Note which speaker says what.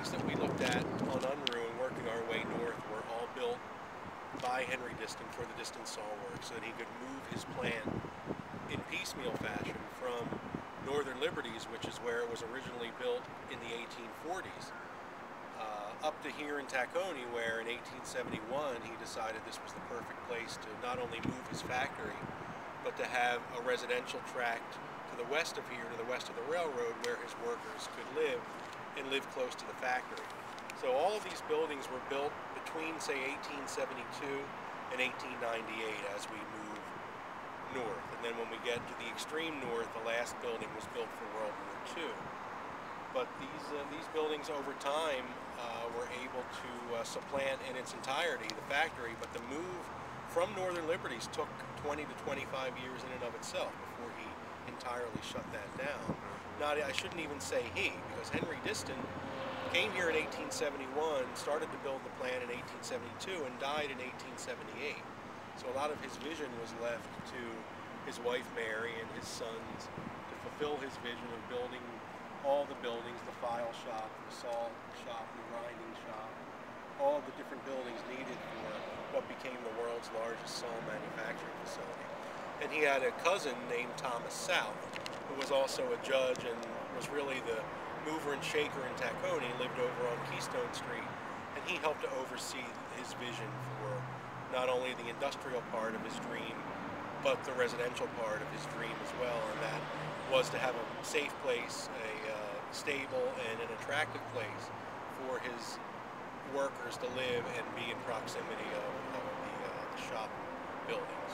Speaker 1: buildings that we looked at on Unruh and working our way north were all built by Henry Disston for the Disston Saw Works so that he could move his plant in piecemeal fashion from Northern Liberties, which is where it was originally built in the 1840s, up to here in Tacony, where in 1871 he decided this was the perfect place to not only move his factory, but to have a residential tract to the west of here, to the west of the railroad, where his workers could live and live close to the factory. So all of these buildings were built between, say, 1872 and 1898 as we move north. And then when we get to the extreme north, the last building was built for World War II. But these buildings over time were able to supplant in its entirety the factory, but the move from Northern Liberties took 20 to 25 years in and of itself before he entirely shut that down. I shouldn't even say he, because Henry Disston came here in 1871, started to build the plant in 1872, and died in 1878. So a lot of his vision was left to his wife Mary and his sons to fulfill his vision of building all the buildings, the file shop, the saw shop, the grinding shop, all the different buildings needed for what became the world's largest saw manufacturing facility. And he had a cousin named Thomas South, who was also a judge and was really the mover and shaker in Tacony, lived over on Keystone Street, and he helped to oversee his vision for not only the industrial part of his dream, but the residential part of his dream as well, and that was to have a safe place, a stable and an attractive place for his workers to live and be in proximity of the shop buildings.